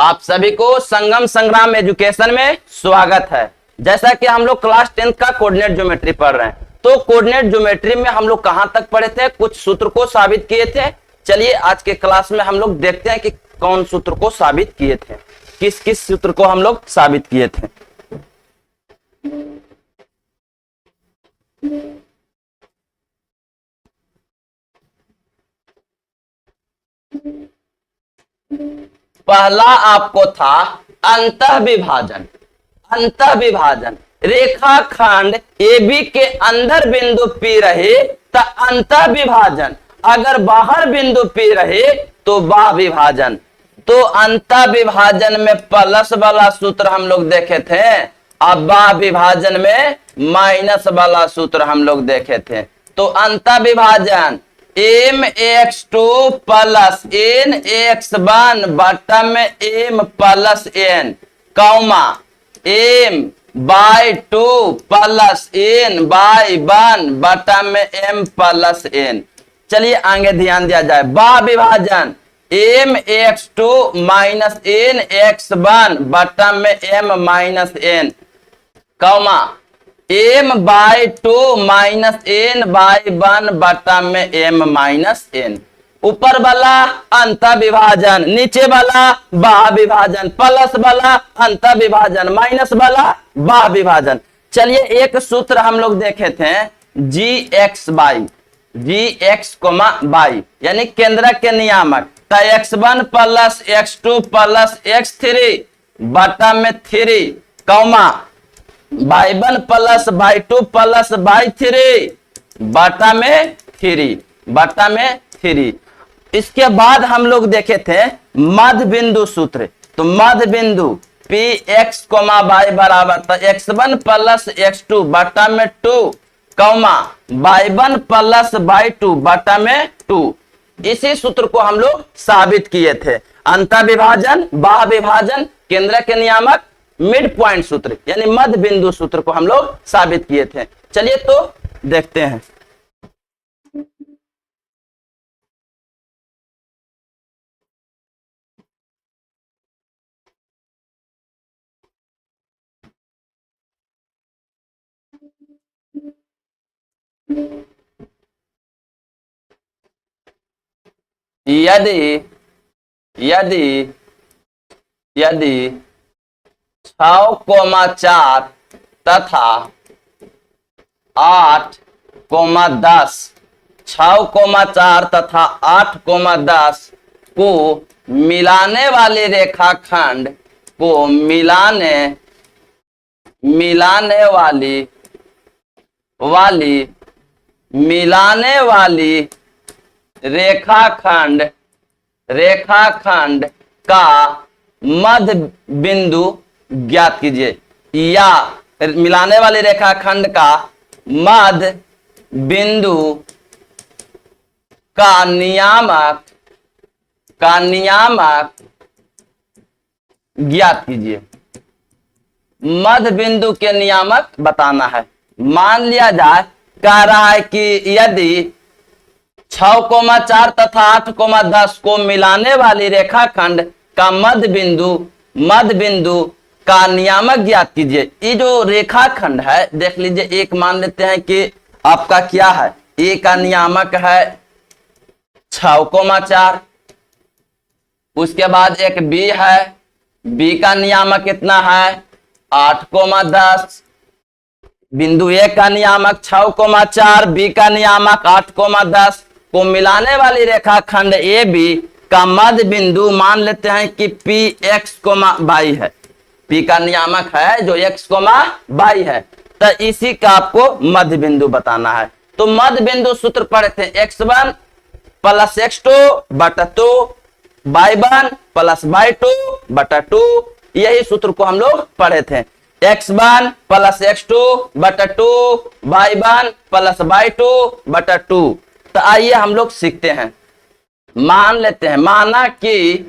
आप सभी को संगम संग्राम एजुकेशन में स्वागत है। जैसा कि हम लोग क्लास 10th का कोऑर्डिनेट ज्योमेट्री पढ़ रहे हैं, तो कोऑर्डिनेट ज्योमेट्री में हम लोग कहां तक पढ़े थे, कुछ सूत्र को साबित किए थे। चलिए आज के क्लास में हम लोग देखते हैं कि कौन सूत्र को साबित किए थे, किस किस सूत्र को हम लोग साबित किए थे। पहला आपको था अंतः विभाजन। अंतः विभाजन, रेखाखंड AB के अंदर बिंदु P रहे तो अंतः विभाजन, अगर बाहर बिंदु P रहे तो बाह्य विभाजन। तो अंतः विभाजन में प्लस वाला सूत्र हम लोग देखे थे, अब बाह्य विभाजन में माइनस वाला सूत्र हम लोग देखे थे। तो अंतः विभाजन mx2 प्लस nx1 बटा में m plus n comma m/2 plus n/1 बटा में m प्लस n। चलिए आगे ध्यान दिया जाए। बाह्य विभाजन mx2 माइनस nx1 बटा में m minus n comma m/2 minus n/1 बटा में m माइनस n। ऊपर वाला अंतः विभाजन, नीचे वाला बाह्य विभाजन, प्लस वाला अंतः विभाजन, माइनस वाला बाह्य विभाजन। चलिए एक सूत्र हम लोग देखे थे gx y यानी केंद्रक के नियामक, तो x1 plus x2 plus x3 बटा में 3 comma y1 plus y2 plus y3 बटा में 3। इसके बाद हम लोग देखे थे मध्य बिंदु सूत्र। तो मध्य बिंदु Px, y बराबर तो x1 प्लस x2 बटा में 2 कौमा y1 प्लस y2 बटा में 2। इसी सूत्र को हम लोग साबित किए थे। अंतः विभाजन, बाह्य विभाजन, केंद्र के नियामक, मिड पॉइंट सूत्र यानी मध्य बिंदु सूत्र को हम लोग साबित किए थे। चलिए तो देखते हैं। यदि 6,4 तथा 8,10 6,4 तथा 8,10 को मिलाने वाली रेखाखंड को मिलाने वाली रेखाखंड का मध्य बिंदु ज्ञात कीजिए, या मिलाने वाली रेखाखंड का मध्य बिंदु का नियामक ज्ञात कीजिए। मध्य बिंदु के नियामक बताना है। मान लिया जाए, कह रहा है कि यदि 6,4 तथा 8,10 को मिलाने वाली रेखाखंड का मध्य बिंदु का नियामक ज्ञात कीजिए। ये जो रेखाखंड है देख लीजिए, एक मान लेते हैं कि आपका क्या है, ए का नियामक है 6,4, उसके बाद एक बी है, बी का नियामक कितना है 8,10, बिंदु ए का नियामक 6,4, बी का नियामक 8,10 को मिलाने वाली रेखाखंड ए बी का मध्य बिंदु मान लेते हैं कि Px, y है। P का नियामक है जो x, y है, तो इसी का आपको मध्य बिंदु बताना है। तो मध्य बिंदु सूत्र पढ़े थे x1 प्लस x2 बटा 2, y1 प्लस y2 बटा 2। यही सूत्र को हम लोग पढ़े थे, x1 प्लस x2 बटा 2, y1 प्लस y2 बटा 2। तो आइए हम लोग सीखते हैं। मान लेते हैं, माना कि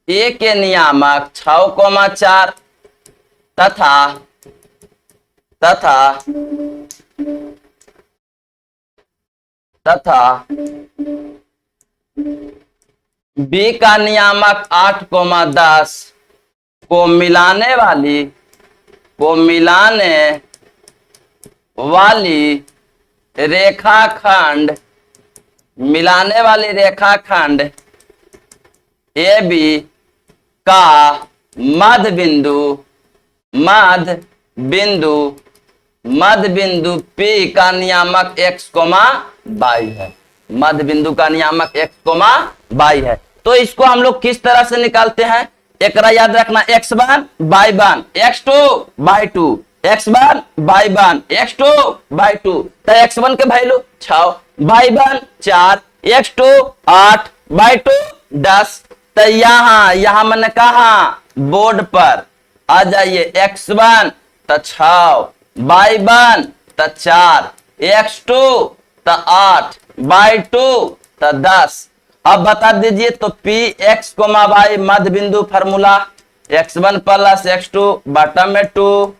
ए के नियामक 6,4 तथा बी का नियामक 8,10 को मिलाने वाली रेखाखंड ए बी का मध्य बिंदु P का नियामक x, y है। मध्य बिंदु का नियामक x, y है। तो इसको हम लोग किस तरह से निकालते हैं, एक याद रखना, x1 y1 x2 y2 x1 y1 x2 y2। तो x1 के वैल्यू 6, y1 4, x2 8, y2 10। तो यहां मैंने कहा बोर्ड पर आ जाइए, x1 तो 6, y1 तो 4, x2 तो 8, y2 तो 10। अब बता दीजिए तो P x, y मध्य बिंदु फार्मूला x1 प्लस x2 बटा में 2,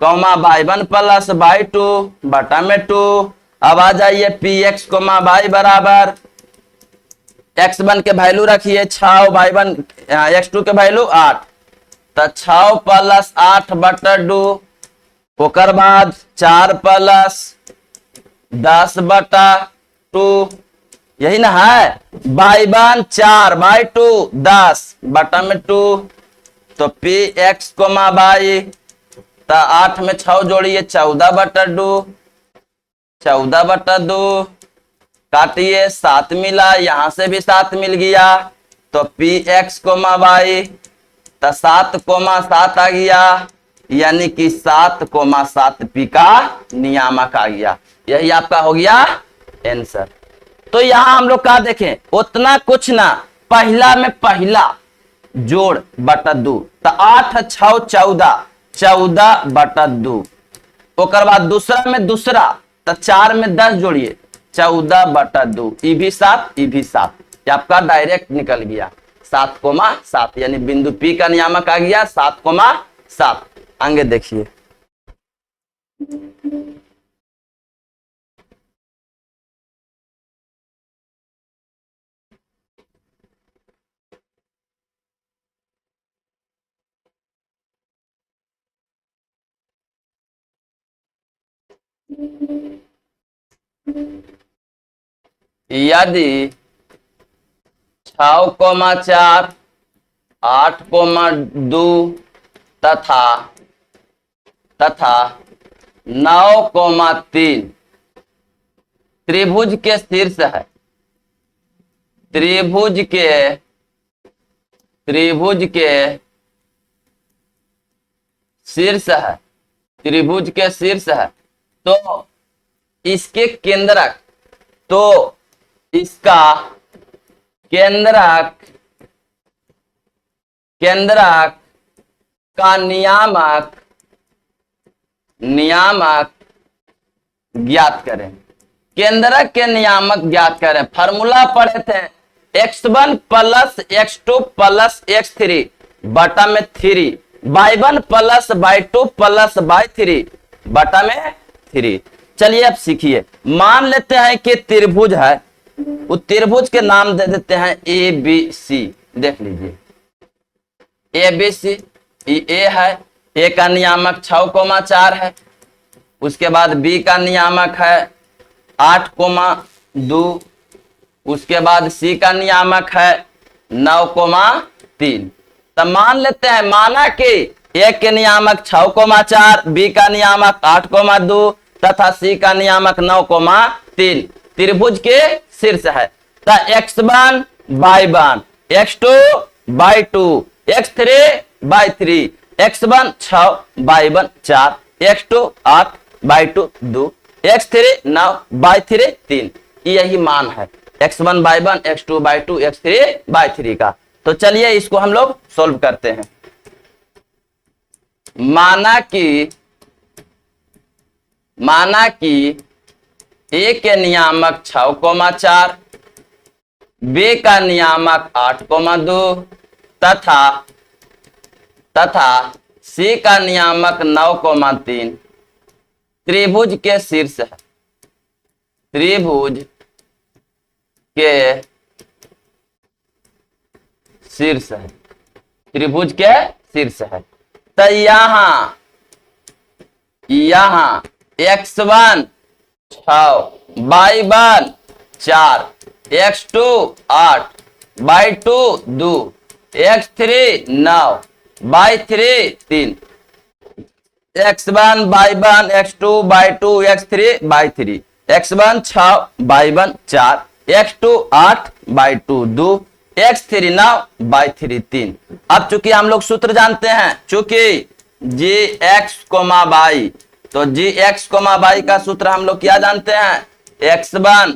y1 प्लस y2 बटा में 2। अब आ जाइए P x, y बराबर x1 के वैल्यू रखिए 6, y1 x2 के वैल्यू 8, तो 6 प्लस 8 बटा 2, ओकर बाद 4 प्लस 10 बटा 2, यही ना है। y1 4, y2 10 बटा में 2, तो P x, y तो 8 में 6 जोड़िए 14 बटा 2, काटिए 7 मिला, यहां से भी 7 मिल गया, तो P x, y तो 7, 7 आ गया, यानी कि 7, 7 P का नियामक आ गया। यही आपका हो गया आंसर। तो यहां हम लोग क्या देखें, उतना कुछ ना, पहला में पहला जोड़ बटा 2, तो 8 6 14 बटा 2, ओकर बाद दूसरा में दूसरा, तो 4 में 10 जोड़िए 14 बटा 2, ई भी 7, ये आपका डायरेक्ट निकल गया 7,7, यानी बिंदु P का नियामक आ गया 7,7। आगे देखिए, यदि 6,4 8,2 तथा 9,3 त्रिभुज के शीर्ष है, त्रिभुज के शीर्ष है, तो इसके केंद्रक, तो इसका केंद्रक का नियामक ज्ञात करें। केंद्रक के नियामक ज्ञात करें, फार्मूला पढ़े थे x1 plus x2 plus x3 बटा में 3, y1 plus y2 plus y3 बटा में 3। चलिए अब सीखिए, मान लेते हैं कि त्रिभुज है, उस त्रिभुज के नाम दे देते हैं ABC। देख लीजिए ABC, ए है, ए का नियामक 6,4 है, उसके बाद बी का नियामक है 8,2, उसके बाद सी का नियामक है 9,3। तो मान लेते हैं, माना कि ए के नियामक 6,4, बी का नियामक 8,2 तथा सी का नियामक 9,3 त्रिभुज के शीर्ष है। तो x1 y1 x2 y2 x3 y3, x1 6 y1 4 x2 8 y2 2 x3 9 y3 3, यही मान है x1 y1 x2 y2 x3 y3 का। तो चलिए इसको हम लोग सोल्व करते हैं। माना कि ए के नियामक 6,4, बी का नियामक 8,2 तथा सी का नियामक 9,3 त्रिभुज के शीर्ष है। त्रिभुज के शीर्ष है, त्रिभुज के शीर्ष है। तो यहां x1 6, y1 4, x2 8, y2 2, x3 9, y3 3, x1 y1 x2 y2 x3 y3, x1 6 y1 4, x2 8 y2 2, x3 9 y3 3। अब चूंकि हम लोग सूत्र जानते हैं, चूंकि gx, y, तो gx, y का सूत्र हम लोग क्या जानते हैं, x1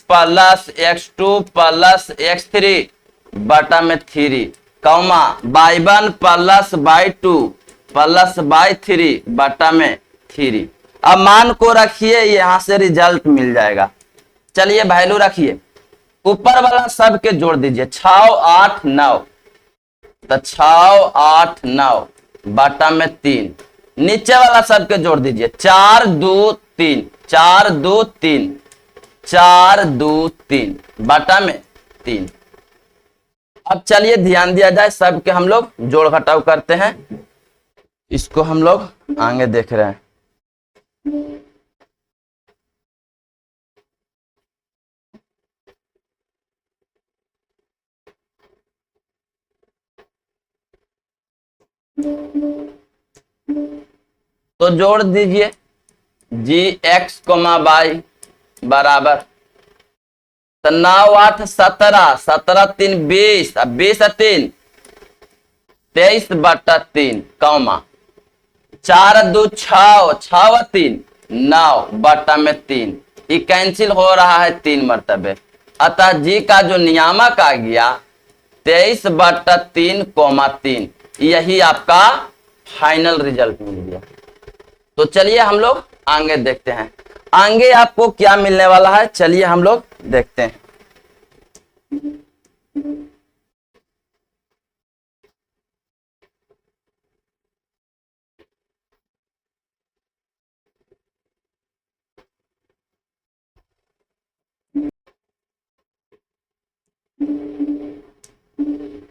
plus x2 plus x3 बटा में 3, comma y1 plus y2 plus y3 बटा में 3। अब मान को रखिए, यहां से रिजल्ट मिल जाएगा। चलिए वैल्यू रखिए, ऊपर वाला सब के जोड़ दीजिए, 6 8 9, तो 6 8 9 बटा में 3, नीचे वाला सब के जोड़ दीजिए, 4 2 3, 4 2 3, 4 2 3 बटा में 3। अब चलिए ध्यान दिया जाए, सब के हम लोग जोड़ घटाव करते हैं, इसको हम लोग आगे देख रहे हैं। तो जोड़ दीजिए, gx, y बराबर, तो 9 8 17, 17 3 20, 20 3 23 बटा 3, कौमा 4 2 6, 6 3 9 बटा में 3, ये कैंसिल हो रहा है 3 मरतबे, अतः जी का जो नियामक आ गया 23 बटा 3, 3, यही आपका फाइनल रिजल्ट मिल गया। तो चलिए हम लोग आगे देखते हैं, आगे आपको क्या मिलने वाला है, चलिए हम लोग देखते हैं।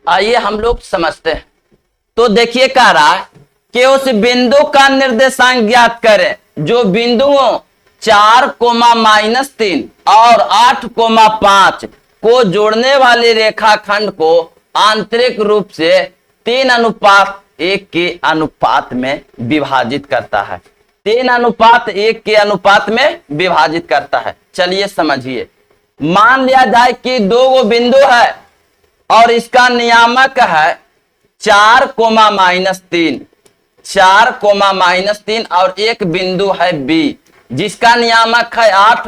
आइए हम लोग समझते हैं। तो देखिए कह रहा है कि उस बिंदु का निर्देशांक ज्ञात करें जो बिंदुओं 4, -3 और 8, 5 को जोड़ने वाली रेखाखंड को आंतरिक रूप से 3:1 के अनुपात में विभाजित करता है। 3:1 के अनुपात में विभाजित करता है। चलिए समझिए, मान लिया जाए कि 2 गो बिंदु है और इसका नियामक है 4, -3, 4, -3 और एक बिंदु है B जिसका नियामक है 8,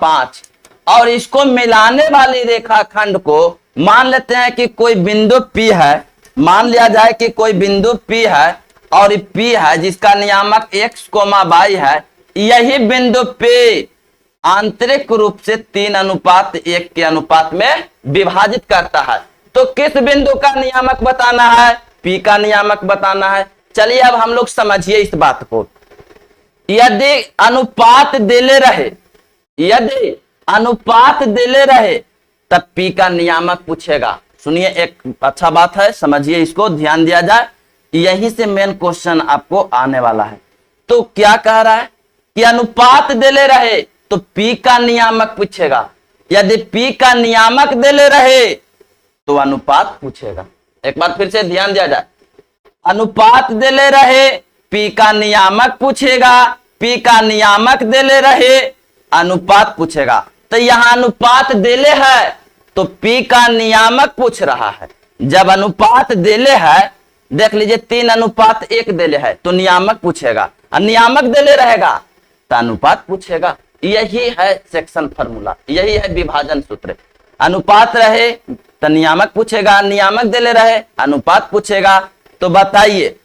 5 और इसको मिलाने वाली रेखाखंड को मान लेते हैं कि कोई बिंदु P है, मान लिया जाए कि कोई बिंदु P है और P है जिसका नियामक x, y है। यही बिंदु P आंतरिक रूप से 3:1 के अनुपात में विभाजित करता है। तो किस बिंदु का नियामक बताना है, P का नियामक बताना है। चलिए अब हम लोग समझिए इस बात को। यदि अनुपात दिले रहे, यदि अनुपात दिले रहे तब P का नियामक पूछेगा। सुनिए, एक अच्छा बात है, समझिए इसको, ध्यान दिया जाए, यही से मेन क्वेश्चन आपको आने वाला है। तो क्या कह रहा है कि अनुपात दिले रहे तो P का नियामक पूछेगा। यदि P का नियामक दिले रहे तो अनुपात पूछेगा। एक बार फिर से ध्यान दिया जाए, अनुपात दिले रहे P का नियामक पूछेगा, P का नियामक दिले रहे अनुपात पूछेगा। तो यहां अनुपात दिले है तो P का नियामक पूछ रहा है। जब अनुपात दिले है, देख लीजिए 3:1 दिले है तो नियामक पूछेगा, और नियामक दिले रहेगा तो अनुपात पूछेगा। यही है सेक्शन फार्मूला, यही है विभाजन सूत्र। अनुपात रहे तो नियामक पूछेगा, नियामक दिले रहे अनुपात पूछेगा। तो बताइए,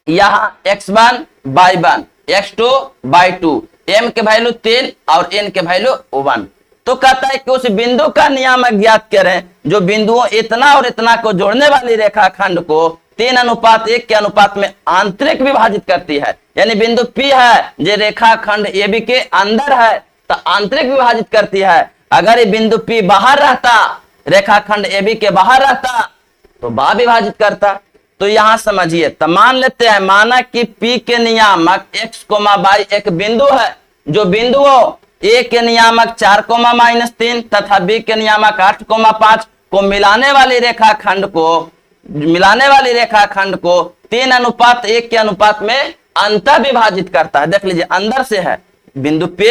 यहाँ x1 y1, x2 y2, m के वैल्यू 3 और n के वैल्यू 1। तो कहता है कि उस बिंदु का नियामक ज्ञात करें जो बिंदुओं इतना और इतना को जोड़ने वाली रेखाखंड को 3:1 के अनुपात में आंतरिक विभाजित करती है। यानी बिंदु P है जो रेखाखंड AB के अंदर है तो आंतरिक विभाजित करती है। अगर ये बिंदु P बाहर रहता रेखाखंड AB के बाहर रहता तो बा विभाजित करता। तो यहां समझिए, तो मान लेते हैं, माना कि P के नियामक x, y एक बिंदु है, जो बिंदुओं A के नियामक 4, -3 तथा B के नियामक 8, 5 को मिलाने वाली रेखाखंड को 3:1 के अनुपात में अंतर विभाजित करता है। देख लीजिए, अंदर से है, बिंदु P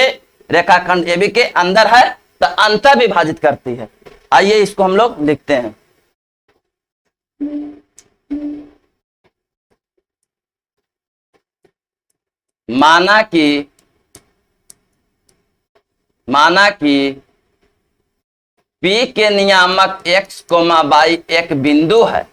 रेखाखंड AB के अंदर है तो अंतर विभाजित करती है। आइए इसको हम लोग लिखते हैं। माना कि P के नियामक x, y एक बिंदु है,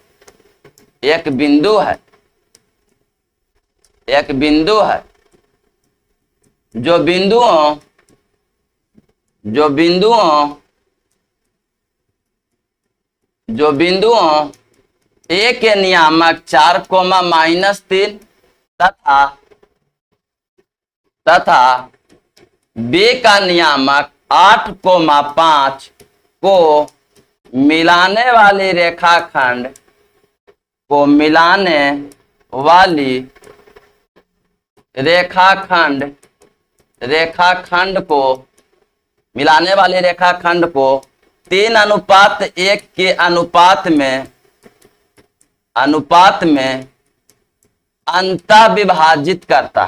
जो बिंदुओं A के नियामक 4, -3 तथा B का नियामक 8, 5 को मिलाने वाली रेखाखंड को 3:1 के अनुपात में अंतर विभाजित करता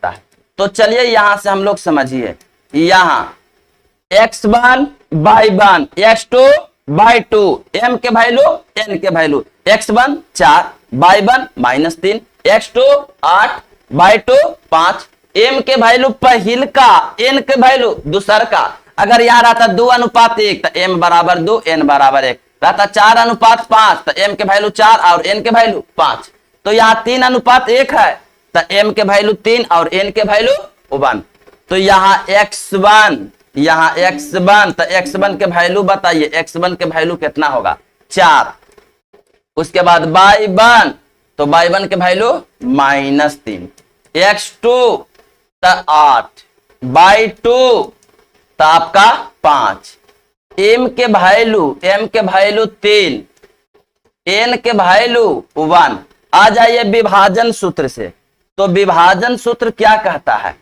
है। तो चलिए यहां से हम लोग समझिए, यहां x1 y1 x2 y2 m के वैल्यू n के value, x1 4 y1 -3 x2 8 y2 5, m के वैल्यू पहिल का, n के वैल्यू दूसर का। अगर यहाँ रहता 2:1 तो m बराबर 2 n बराबर 1 रहता, 4:5 तो m के वैल्यू 4 और n के वैल्यू 5। तो यहाँ 3:1 है तो m के वैल्यू 3 और n के वैल्यू 1। तो यहाँ x1 तो x1 के वैल्यू बताइए, x1 के वैल्यू कितना होगा 4। उसके बाद y1 तो y1 के वैल्यू -3, x2 तो 8, y2 तो आपका 5, m के वैल्यू 3, n के वैल्यू 1। आ जाइए विभाजन सूत्र से। तो विभाजन सूत्र क्या कहता है?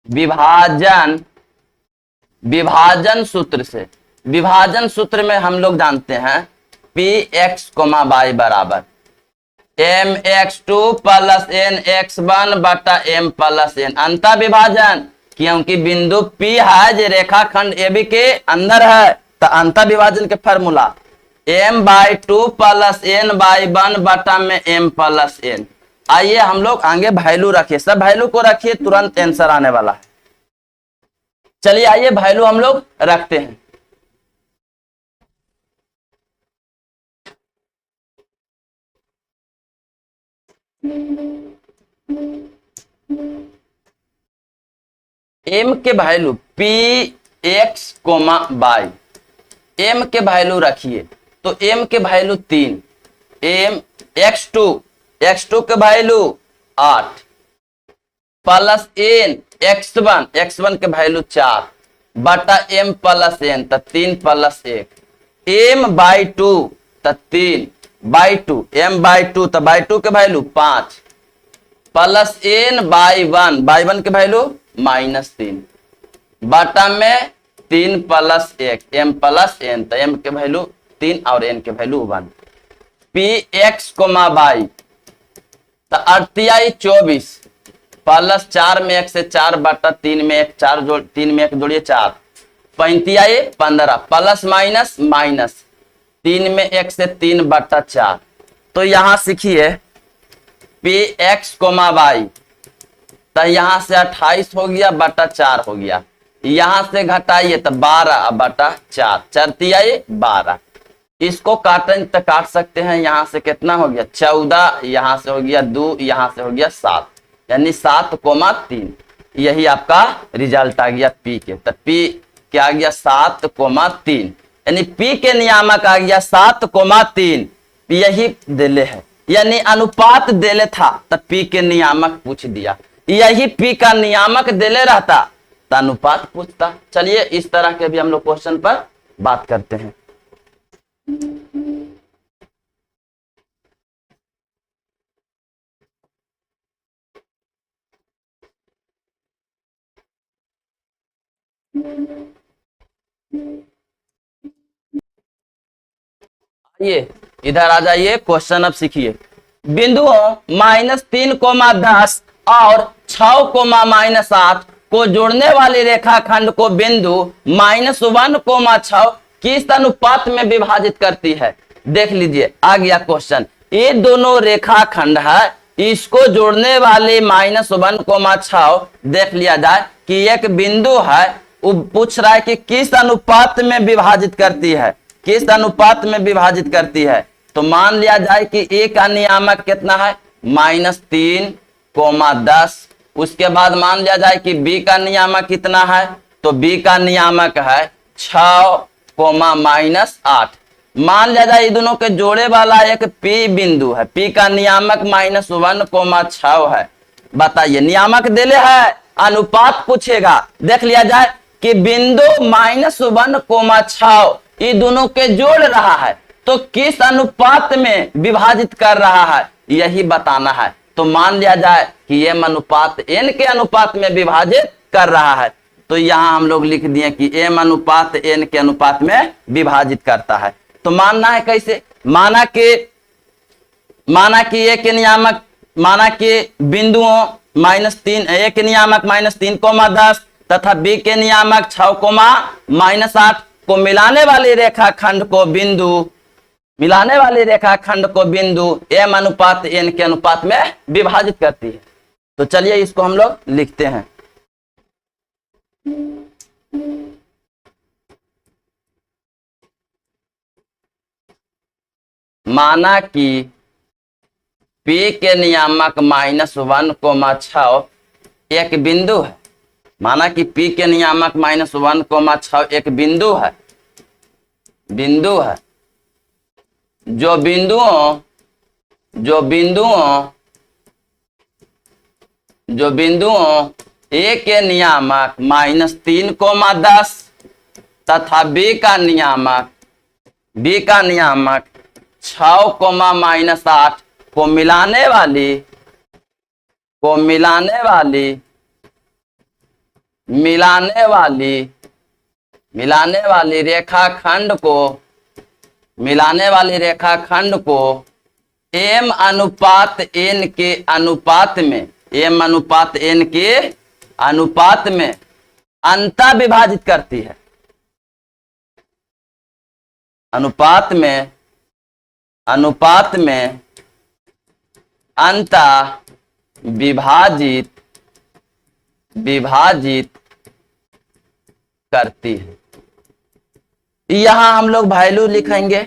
विभाजन सूत्र में हम लोग जानते हैं px, y बराबर mx2 + nx1 बटा m + n। अंतर विभाजन, क्योंकि बिंदु P है जो रेखाखंड AB के अंदर है, तो अंतर विभाजन के फॉर्मूला m/2 + n/1 बटा में m + n। आइए हम लोग आगे वैल्यू रखिए, सब वैल्यू को रखिए, तुरंत आंसर आने वाला है। चलिए आइए वैल्यू हम लोग रखते हैं। m के वैल्यू px, y, m के वैल्यू रखिए, तो m के वैल्यू 3, m x2 के वैल्यू 8 प्लस n x1 के वैल्यू 4 बटा m + n, तो 3 + 1 m/2 तो 3 m/2 तो y2 के वैल्यू 5 प्लस n/1 के वैल्यू -3 बटा में 3 + 1 m + n, तो m के वैल्यू 3 और n के वैल्यू 1। px, y तो 24 प्लस 4 में 1 से 4 बटा 3 में 1 4 जोड़ 3 में 1 जोड़िए 4, 35 15 प्लस माइनस 3 में 1 से 3 बटा 4। तो यहां सीखिए px, y तो यहां से 28 हो गया बटा 4 हो गया, यहां से घटाइए तो 12 बटा 4, 4 12। इसको काटें तो काट सकते हैं, यहां से कितना हो गया 14, यहां से हो गया 2, यहां से हो गया 7, यानी 7,3। यही आपका रिजल्ट आ गया P के। तो P क्या आ गया 7,3, यानी P के नियामक आ गया 7,3। यही दिले है, यानी अनुपात देले था तो पी के नियामक पूछ दिया, यही पी का नियामक देले रहता तो अनुपात पूछता। चलिए इस तरह के भी हम लोग क्वेश्चन पर बात करते हैं। ये इधर आ जाइए, क्वेश्चन अब सीखिए। बिंदुओं -3,10 और 6,-8 को जोड़ने वाली रेखाखंड को बिंदु -1,6 किस अनुपात में विभाजित करती है? देख लीजिए आ गया क्वेश्चन। ये दोनों रेखाखंड है, इसको जोड़ने वाले -1,6 देख लिया जाए कि एक बिंदु है, वो पूछ रहा है कि किस अनुपात में विभाजित करती है, किस अनुपात में विभाजित करती है। तो मान लिया जाए कि ए का नियामक कितना है -3,10। उसके बाद मान लिया जाए कि बी का नियामक कितना है, तो बी का नियामक है 6,-8। मान लिया जाए ये दोनों के जोड़े वाला एक पी बिंदु है, पी का नियामक -1,6 है। बताइए नियामक देले है, अनुपात पूछेगा। देख लिया जाए कि बिंदु -1,6 ये दोनों के जोड़ रहा है, तो किस अनुपात में विभाजित कर रहा है यही बताना है। तो मान लिया जाए कि m अनुपात n के अनुपात में विभाजित कर रहा है, तो यहां हम लोग लिख दिए कि m अनुपात n के अनुपात में विभाजित करता है। तो मानना है कैसे, माना कि एक नियामक, माना कि बिंदुओं ए के नियामक -3,10 तथा बी के नियामक 6,-8 को मिलाने वाली रेखाखंड को बिंदु m अनुपात n के अनुपात में विभाजित करती है। तो चलिए इसको हम लोग लिखते हैं। माना कि P के नियामक -1,6 एक बिंदु है, माना कि P के नियामक -1,6 एक बिंदु है, जो बिंदुओं A के नियामक -3,10 तथा B का नियामक 6,-8 को मिलाने वाली रेखाखंड को m अनुपात n के अनुपात में अंतः विभाजित करती है, अनुपात में अंतः विभाजित करती है। यहां हम लोग वैल्यू लिखेंगे,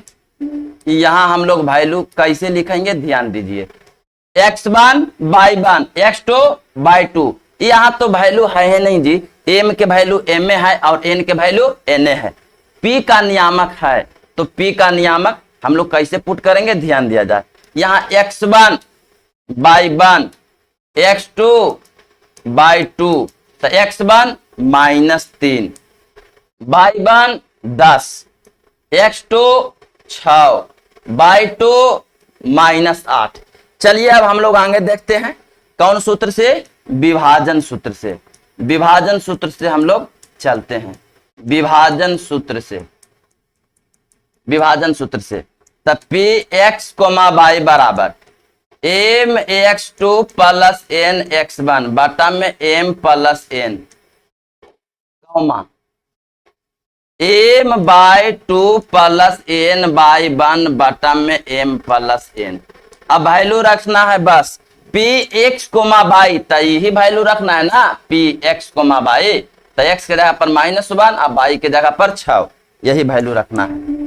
कैसे लिखेंगे ध्यान दीजिए। x1 by 1, x2 by 2। यहाँ तो वैल्यू है नहीं जी, m के वैल्यू m है और n के वैल्यू n है। p का नियामक है, तो p का नियामक हम लोग कैसे पुट करेंगे ध्यान दिया जाए। यहाँ x1 by 1, x2 by 2, तो x1 -3 by 1 10, x2 6 by 2 -8। चलिए अब हम लोग आगे देखते हैं कौन सूत्र से, विभाजन सूत्र से हम लोग चलते हैं। विभाजन सूत्र से तब px, y बराबर mx2 + nx1 बटा में m + n, m/2 + n/1 बटा में m + n। अब वैल्यू रखना है बस px, y, तो यही वैल्यू रखना है ना, px, y। तो x के जगह पर -1 और y के जगह पर 6, यही वैल्यू रखना है।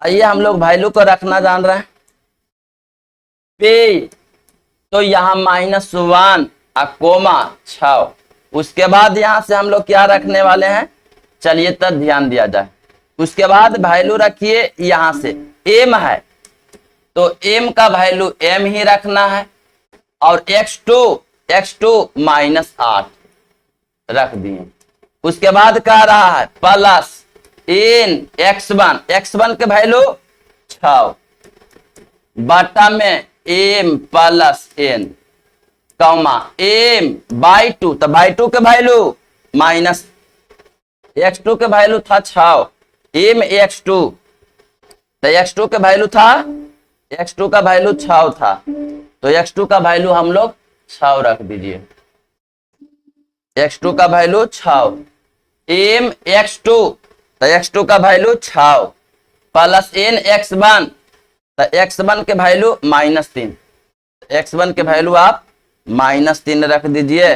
आइए हम लोग वैल्यू को रखना जान रहे हैं। p तो यहां -1 और कोमा 6, उसके बाद यहां से हम लोग क्या रखने वाले हैं, चलिए तब ध्यान दिया जाए। उसके बाद वैल्यू रखिए, यहां से एम है तो एम का वैल्यू एम ही रखना है, और x2 -8 रख दिए। उसके बाद कह रहा है प्लस एन x1 के वैल्यू 6 बटा में M plus N comma M by 2, तो बाई 2 के वैल्यू माइनस x2 के वैल्यू था 6 एम x2, तो x2 के वैल्यू था, x2 का वैल्यू 6 था, तो x2 का वैल्यू हम लोग 6 रख दीजिए। x2 का वैल्यू 6 एम x2, तो x2 का वैल्यू 6 प्लस एन x1, तो x1 के वैल्यू -3, x1 के वैल्यू आप -3 रख दीजिए।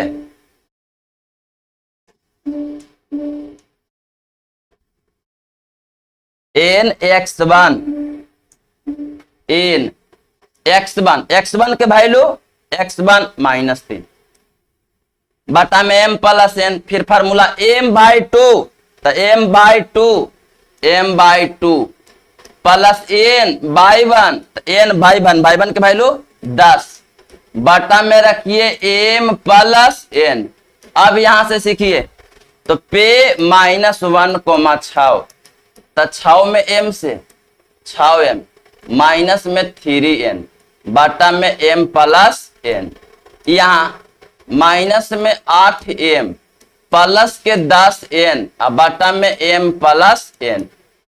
एन x1 के वैल्यू x1 -3 बटा में m प्लस n, फिर फार्मूला m बाई 2, तो m by 2 plus n by 1, तो n बाई 1 के वैल्यू 10 बटा में रखिए m प्लस n। अब यहां से सीखिए, तो पे -1, 6, तो 6 में m से 6m माइनस में 3n बटा में m प्लस n, यहाँ माइनस में 8m प्लस के 10n बटा में m प्लस n।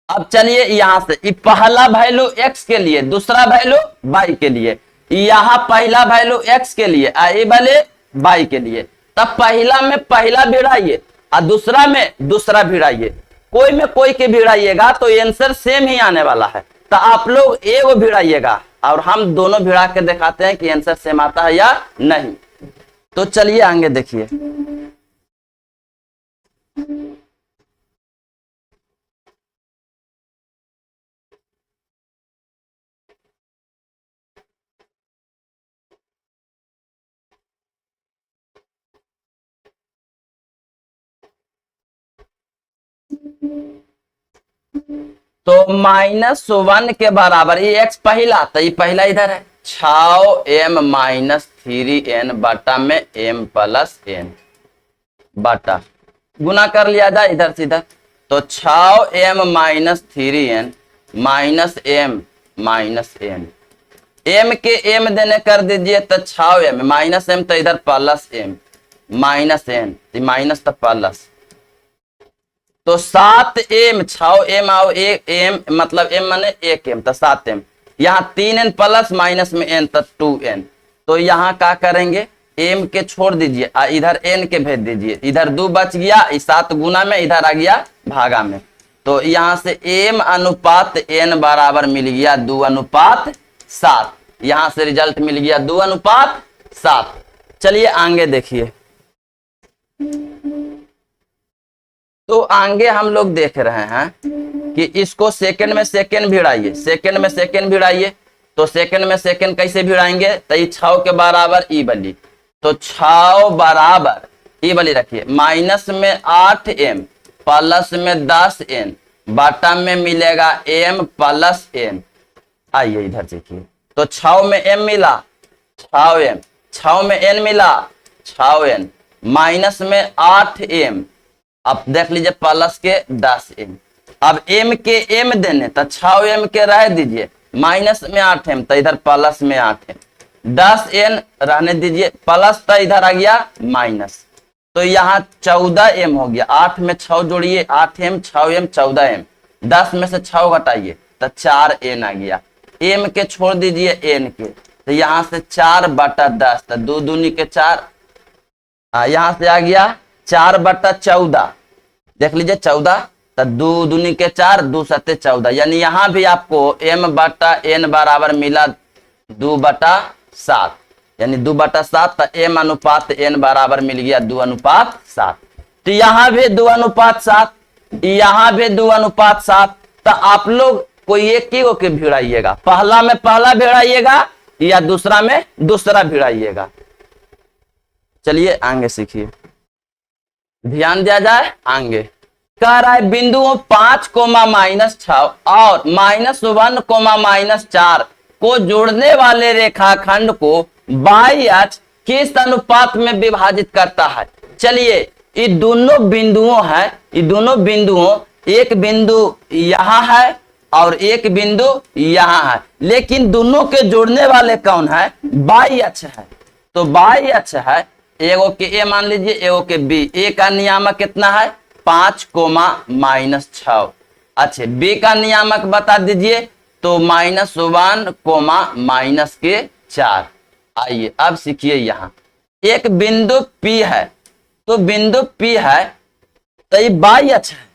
अब चलिए यहां से पहला वैल्यू x के लिए, दूसरा वैल्यू y के लिए, यहाँ पहला वैल्यू x के लिए ये वाले y के लिए, तब पहला में पहला भिड़ाइए और दूसरा में दूसरा भिड़ाइए, कोई में कोई के भिड़ाइएगा तो आंसर सेम ही आने वाला है। तो आप लोग एगो भिड़ाइएगा और हम दोनों भिड़ा के दिखाते हैं कि आंसर सेम आता है या नहीं। तो चलिए आगे देखिए, तो -1 के बराबर ये x पहला, तो ये पहला इधर है 6m -3n बटा में m प्लस n बटा गुना कर लिया जाए इधर से इधर, तो 6m -3n minus m m के m देने कर दीजिए, तो 6m माइनस m, तो इधर plus m minus n, minus तो प्लस, तो 7m 6m और 1m मतलब m माने 1m, तो 7m, यहाँ 3n प्लस माइनस में n तो 2n। तो यहाँ क्या करेंगे, m के छोड़ दीजिए इधर n के भेज दीजिए, इधर 2 बच गया, 7 गुना में इधर आ गया भागा में, तो यहाँ से m अनुपात n बराबर मिल गया 2:7, यहाँ से रिजल्ट मिल गया 2:7। चलिए आगे देखिए, तो आगे हम लोग देख रहे हैं कि इसको सेकंड में सेकंड भिड़ाइए, सेकंड में सेकंड भिड़ाइए, तो सेकंड में सेकंड कैसे भिड़ाएंगे, तो ये 6 के बराबर ई बली, तो 6 बराबर ई बली रखिए, माइनस में 8m प्लस में 10n बटा में मिलेगा m प्लस n। आइए इधर देखिए, तो 6 में m मिला 6m, 6 में n मिला 6n, माइनस में 8m, अब देख लीजिए प्लस के 10m, अब m के m देने तो 6m के रह दीजिए, माइनस में 8m तो इधर प्लस में 8m, 10n रहने दीजिए, प्लस तो इधर आ गया माइनस, तो यहाँ 14m हो गया, 8 में 6 जोड़िए 8m 6m 14m, 10 में से 6 घटाइए तो 4n आ गया, m के छोड़ दीजिए n के, तो यहाँ से 4/10, तो 2 दूनी के 4, यहाँ से आ गया 4/14, देख लीजिए 14, तो 2 दूनी के 4 2 सत्ते 14, यानी यहाँ भी आपको m/n बराबर मिला 2/7, यानी 2/7, तो m अनुपात n बराबर मिल गया 2:7। तो यहाँ भी 2:7, यहाँ भी 2:7, तो आप लोग कोई एक ही को भिड़ाइएगा, पहला में पहला भिड़ाइएगा या दूसरा में दूसरा भिड़ाइएगा। चलिए आगे सीखिए, ध्यान दिया जाए आगे। कह रहा है बिंदुओं 5 कोमा -6 और -1 कोमा -4 को जोड़ने वाले रेखाखंड को बाई अक्ष किस अनुपात में विभाजित करता है। चलिए ये दोनों बिंदुओं है, ये दोनों बिंदुओं, एक बिंदु यहां है और एक बिंदु यहां है, लेकिन दोनों के जोड़ने वाले कौन है, बाई अक्ष है। तो बाई अक्ष है, एगो के ए मान लीजिए, एगो के बी। ए का नियामक कितना है 5 कोमा -6। अच्छा बी का नियामक बता दीजिए, तो -1 कोमा -4। आइए अब सीखिए, यहां एक बिंदु P है, तो बिंदु P है तो ये बाई अक्ष है,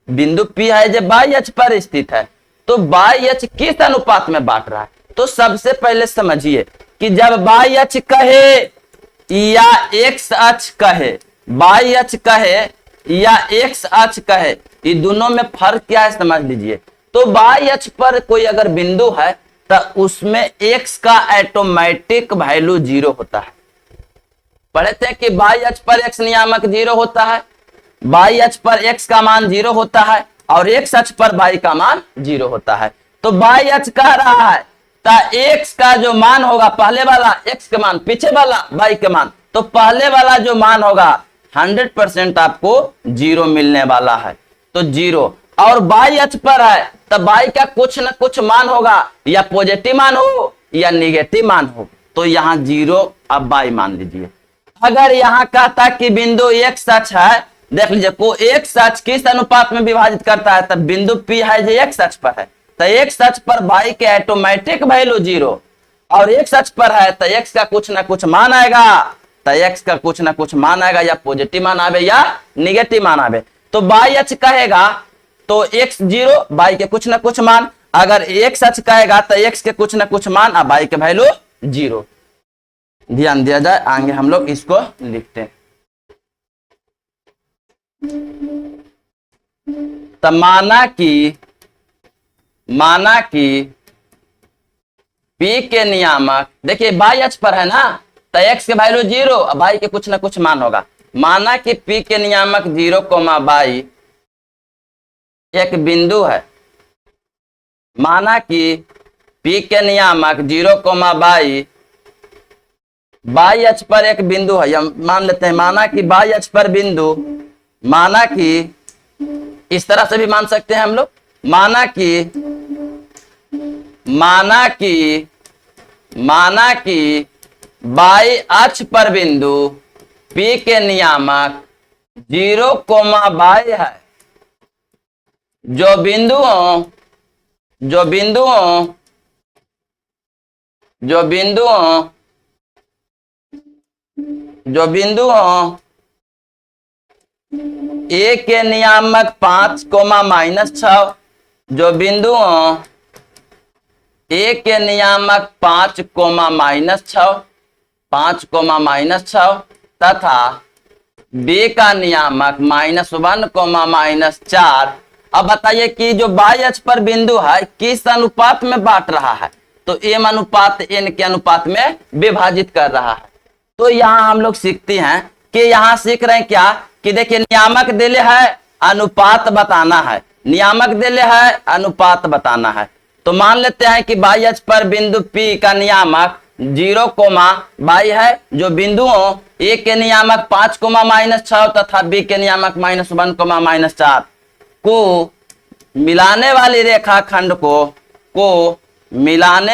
बिंदु P है जो बाई अक्ष पर स्थित है। तो बाई अक्ष किस अनुपात में बांट रहा है, तो सबसे पहले समझिए कि जब बाई अक्ष कहे या एक्स अक्ष कहे, बाई अक्ष कहे या एक्स अक्ष कहे, ये दोनों में फर्क क्या है समझ लीजिए। तो बाई अक्ष पर कोई अगर बिंदु है तो उसमें एक्स का ऑटोमेटिक वैल्यू 0 होता है। पढ़े थे कि बाई अक्ष पर एक्स नियामक 0 होता है, बाई अक्ष पर एक्स का मान 0 होता है और एक्स अक्ष पर बाई का मान 0 होता है। तो बाई अक्ष कह रहा है तो एक्स का जो मान होगा, पहले वाला एक्स के मान, पीछे वाला बाई के मान, तो पहले वाला जो मान होगा 100% आपको 0 मिलने वाला है, तो 0। और बाई अक्ष पर है तो बाई का कुछ न कुछ मान होगा, या पॉजिटिव मान हो या निगेटिव मान हो, तो यहाँ 0 अब बाई मान लीजिए। अगर यहाँ कहता कि बिंदु एक्स अक्ष है, देख लीजिए को एक्स अक्ष किस अनुपात में विभाजित करता है, तब बिंदु P है जो एक्स अक्ष पर है, तो एक्स अक्ष पर बाई के ऑटोमेटिक वैल्यू 0, और एक्स अक्ष पर है तो एक्स का कुछ ना कुछ मान आएगा, तो एक्स का कुछ ना कुछ मान आएगा, या पॉजिटिव मान आवे या निगेटिव मान आवे। तो बाई अक्ष कहेगा तो एक्स 0, बाई के कुछ ना कुछ मान, अगर एक्स अक्ष कहेगा तो एक्स के कुछ ना कुछ मान और बाई के वैल्यू 0। ध्यान दिया जाए, आगे हम लोग इसको लिखते हैं। तो माना कि P के नियामक, देखिए बाई अक्ष पर है ना, तो x के वैल्यू 0 और बाई के कुछ ना कुछ मान होगा। माना कि P के नियामक 0 कोमा बाई एक बिंदु है, माना कि P के नियामक 0 कोमा बाई अक्ष पर एक बिंदु है, या मान लेते हैं माना कि बाई अक्ष पर बिंदु, माना कि इस तरह से भी मान सकते हैं हम लोग, माना कि बाई अक्ष पर बिंदु P के नियामक 0 कोमा बाई है, जो बिंदुओं ए के नियामक 5 कोमा -6, जो बिंदुओं ए के नियामक 5 कोमा -6 तथा बी का नियामक -1 कोमा -4। अब बताइए कि जो बाई अक्ष पर बिंदु है किस अनुपात में बांट रहा है, तो m अनुपात n के अनुपात में विभाजित कर रहा है। तो यहाँ हम लोग सीखते हैं कि यहाँ सीख रहे हैं क्या कि देखिए नियामक दिले है, अनुपात बताना है, नियामक दिले है, अनुपात बताना है। तो मान लेते हैं कि बाई अक्ष पर बिंदु P का नियामक 0 कोमा बाई है, जो बिंदुओं ए के नियामक 5 कोमा -6 तथा बी के नियामक -1 कोमा -4 को मिलाने वाली रेखाखंड को मिलाने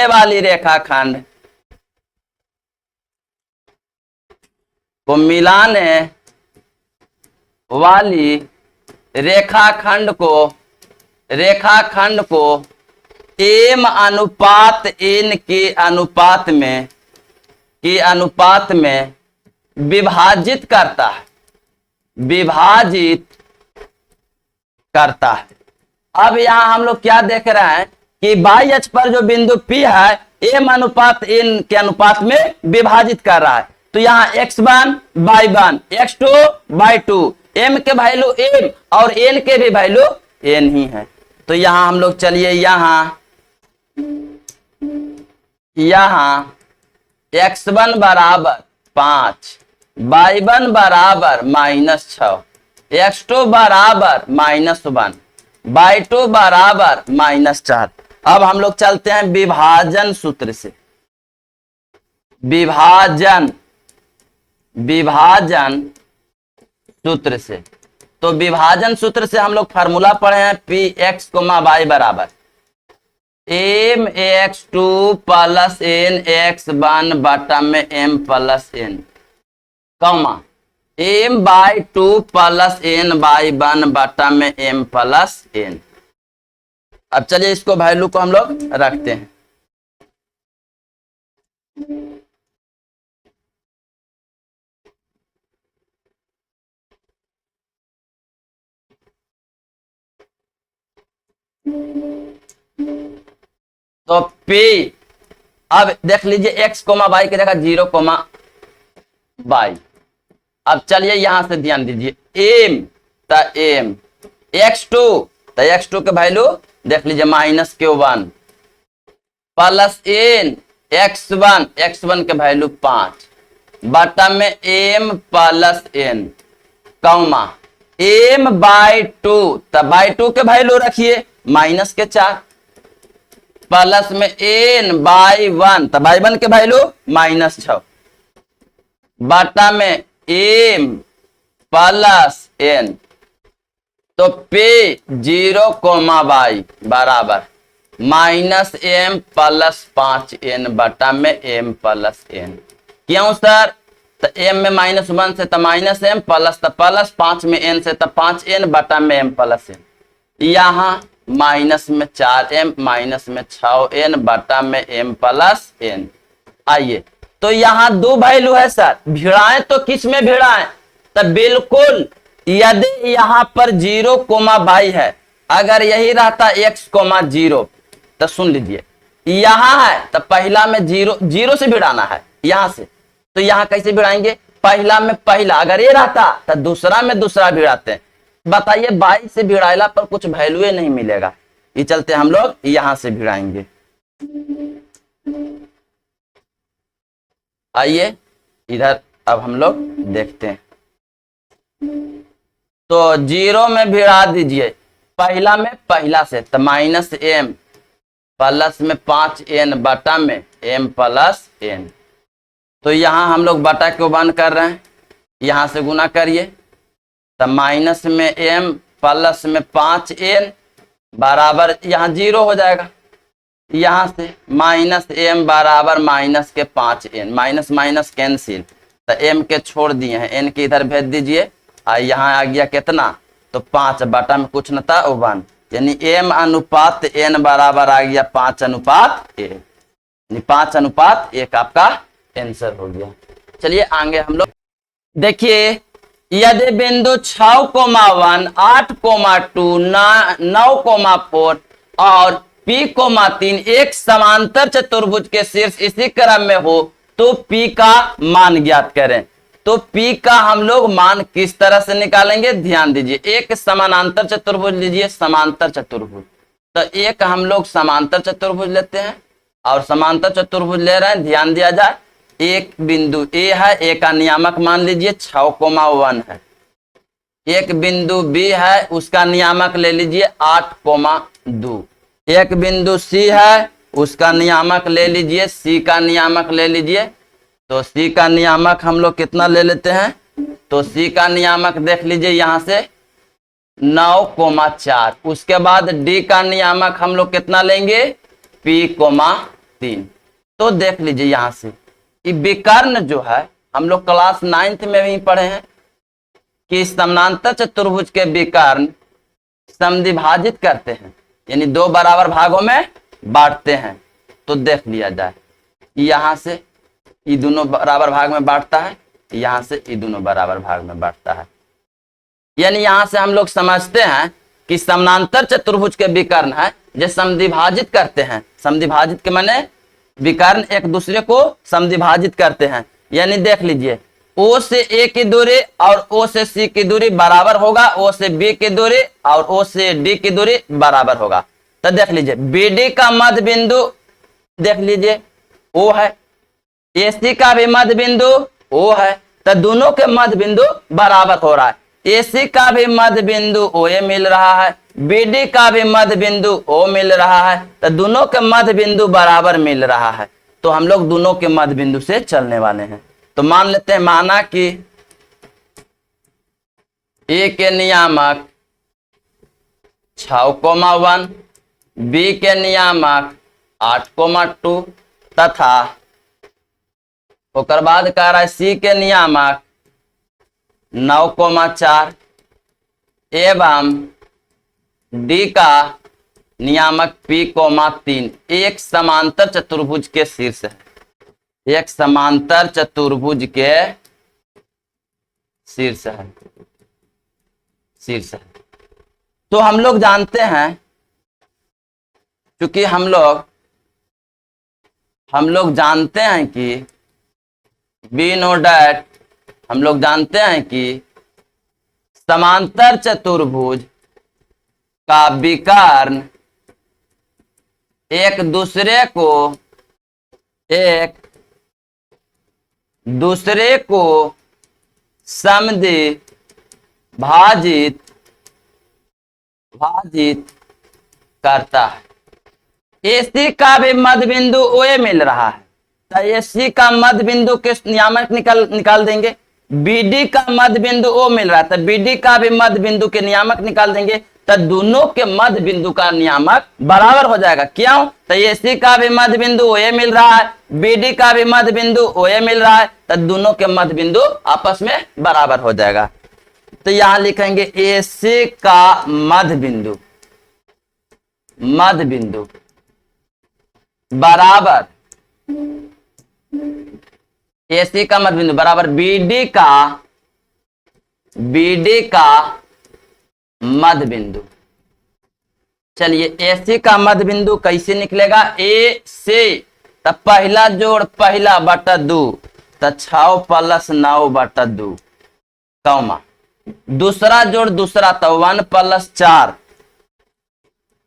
वाली रेखाखंड को m अनुपात n के अनुपात में विभाजित करता है। अब यहाँ हम लोग क्या देख रहे हैं कि बाई अक्ष पर जो बिंदु P है m अनुपात n के अनुपात में विभाजित कर रहा है। तो यहाँ x1 by 1, x2 by 2, m के वैल्यू m और n के भी वैल्यू n ही है। तो यहाँ हम लोग चलिए यहाँ x1 बराबर 5 y1 बराबर -6, x2 बराबर -1, y2 बराबर -4। अब हम लोग चलते हैं विभाजन सूत्र से। विभाजन सूत्र से, तो विभाजन सूत्र से हम लोग फार्मूला पढ़े हैं पी एक्स कोमा वाई बराबर M X two plus N X one बटा में M plus N, comma M by two plus N by one बटा में एम प्लस एन। अब चलिए इसको वैल्यू को हम लोग रखते हैं। तो P, अब देख लीजिए x कोमा वाई की जगह 0 कोमा वाई। अब चलिए यहां से ध्यान दीजिए, एम तो एम, x2 तो x2 के वैल्यू देख लीजिए -q1 प्लस एन x1 के वैल्यू 5 बटा में M plus N, comma M by two, तब बाई टू के वैल्यू रखिए -4 प्लस में एन बाई वन, तब बाई वन के वैल्यू -6 बटा में एम प्लस एन। तो पे 0 कोमा वाई बराबर -m प्लस 5n बटा में m प्लस n। क्यों सर? तो m में -1 से तो -m प्लस तो प्लस 5 में n से तो 5n बटा में m प्लस n। यहाँ माइनस में 4m माइनस में 6n बटा में m प्लस n। आइए तो यहाँ दो वैल्यू है सर, भिड़ाएं तो किस में भिड़ाएं? तो बिल्कुल यदि यहाँ पर 0 कोमा वाई है, अगर यही रहता x कोमा 0 तो सुन लीजिए यहाँ है तो पहला में 0 से भिड़ाना है यहाँ से, तो यहाँ कैसे भिड़ाएंगे? पहला में पहला, अगर ये रहता तो दूसरा में दूसरा भिड़ाते हैं। बताइए 22 से भिड़ाइला पर कुछ वैल्यू नहीं मिलेगा, ये चलते हम लोग यहां से भिड़ाएंगे। आइए इधर अब हम लोग देखते हैं, तो 0 में भिड़ा दीजिए पहला में पहला से, तो -m प्लस में 5n बटा में m प्लस n। तो यहाँ हम लोग बटा क्यों बंद कर रहे हैं? यहाँ से गुना करिए तो माइनस में m प्लस में 5n बराबर यहाँ 0 हो जाएगा। यहाँ से -m बराबर माइनस के 5n, माइनस माइनस कैंसिल, तो m के छोड़ दिए हैं, n के इधर भेज दीजिए और यहाँ आ गया कितना? तो 5 बटा में कुछ न था 1, यानी m अनुपात n बराबर आ गया 5:1, यानी 5:1 आपका आंसर हो गया। चलिए आगे हम लोग देखिए, यदि बिंदु 6,1, 8,2, 9,4 और P,3 एक समांतर चतुर्भुज के शीर्ष इसी क्रम में हो तो P का मान ज्ञात करें। तो P का हम लोग मान किस तरह से निकालेंगे? ध्यान दीजिए, एक समानांतर चतुर्भुज लीजिए, समांतर चतुर्भुज, तो एक हम लोग समांतर चतुर्भुज लेते हैं और समांतर चतुर्भुज ले रहे हैं, ध्यान दिया जाए। एक बिंदु A है, A का नियामक मान लीजिए 6,1 है। एक बिंदु B है, उसका नियामक ले लीजिए 8,2। एक बिंदु C है, उसका नियामक ले लीजिए, C का नियामक ले लीजिए। तो C का नियामक हम लोग कितना ले लेते हैं? तो C का नियामक देख लीजिए यहाँ से 9,4। उसके बाद D का नियामक हम लोग कितना लेंगे? P,3। तो देख लीजिए यहाँ से विकर्ण जो है, हम लोग क्लास 9th में भी पढ़े हैं कि समानांतर चतुर्भुज के विकर्ण समद्विभाजित करते हैं, यानी 2 बराबर भागों में बांटते हैं। तो देख लिया जाए, यहाँ से ये दोनों बराबर भाग में बांटता है, यहाँ से ये दोनों बराबर भाग में बांटता है। यानी यहाँ से हम लोग समझते हैं कि समानांतर चतुर्भुज के विकर्ण है जो समद्विभाजित करते हैं। समद्विभाजित के माने विकर्ण एक दूसरे को समद्विभाजित करते हैं। यानी देख लीजिए, O से A की दूरी और O से C की दूरी बराबर होगा, O से B की दूरी और O से D की दूरी बराबर होगा। तो देख लीजिए BD का मध्य बिंदु देख लीजिए O है, AC का भी मध्य बिंदु O है, तो दोनों के मध्य बिंदु बराबर हो रहा है। AC का भी मध्य बिंदु OA मिल रहा है, BD का भी मध्य बिंदु O मिल रहा है, तो दोनों के मध्य बिंदु बराबर मिल रहा है। तो हम लोग दोनों के मध्य बिंदु से चलने वाले हैं। तो मान लेते हैं, माना कि A के नियामक 6,1, B के नियामक 8,2 तथा ओकर बाद कह रहा है C के नियामक 9,4 एवं D का नियामक P,3 एक समांतर चतुर्भुज के शीर्ष है। एक समांतर चतुर्भुज के शीर्ष है। तो हम लोग जानते हैं, क्योंकि हम लोग जानते हैं कि वी नो डैट, हम लोग जानते हैं कि समांतर चतुर्भुज का विकर्ण एक दूसरे को समद्वि भाजित करता है। AC का भी मध्य बिंदु OA मिल रहा है, तो AC का मध्य बिंदु किस नियामक निकाल देंगे, BD का मध्य बिंदु O मिल रहा है, तो BD का भी मध्य बिंदु के नियामक निकाल देंगे, तो दोनों के मध्य बिंदु का नियामक बराबर हो जाएगा। क्यों, तो AC का भी मध्य बिंदु OA मिल रहा है, BD का भी मध्य बिंदु OA मिल रहा है, तो दोनों के मध्य बिंदु आपस में बराबर हो जाएगा। तो यहां लिखेंगे AC का मध्य बिंदु बराबर AC का मध्य बिंदु बराबर BD का मध्य बिंदु। चलिए AC का मध्य बिंदु कैसे निकलेगा, A से तो पहला जोड़ पहला बटा 2, तो 6 + 9 बटा 2 कौमा, दूसरा जोड़ दूसरा तो 1 + 4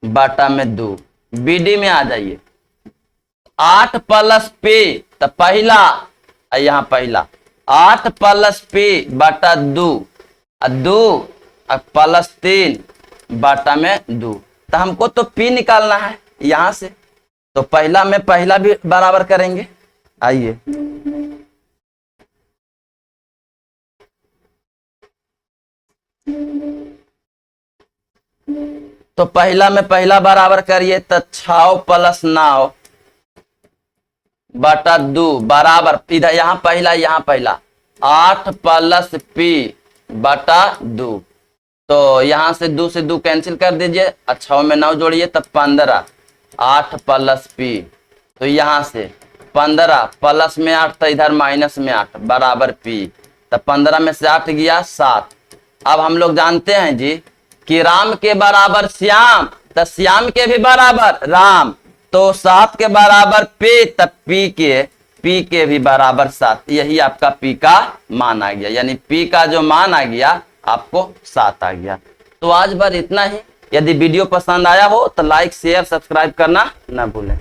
बटा में 2। BD में आ जाइए, 8 + P तो पहला, यहाँ पहला 8 + P बटा 2 + 3 बटा में 2। तो हमको तो P निकालना है यहां से, तो पहला में पहला भी बराबर करेंगे। आइए, तो पहला में पहला बराबर करिए, तो 6 + 9 बटा 2 बराबर, इधर यहाँ पहला 8 + P बटा 2। तो यहां से 2 से 2 कैंसिल कर दीजिए, 6 में 9 जोड़िए तब 15, 8 + P, तो यहां से 15 प्लस में 8 तो इधर माइनस में 8 बराबर P, तो 15 में से 8 गया 7। अब हम लोग जानते हैं जी कि राम के बराबर श्याम, तो श्याम के भी बराबर राम, तो 7 के बराबर P, तब P के भी बराबर 7। यही आपका P का मान आ गया, यानी P का जो मान आ गया आपको 7 आ गया। तो आज बार इतना ही। यदि वीडियो पसंद आया हो तो लाइक शेयर सब्सक्राइब करना ना भूलें।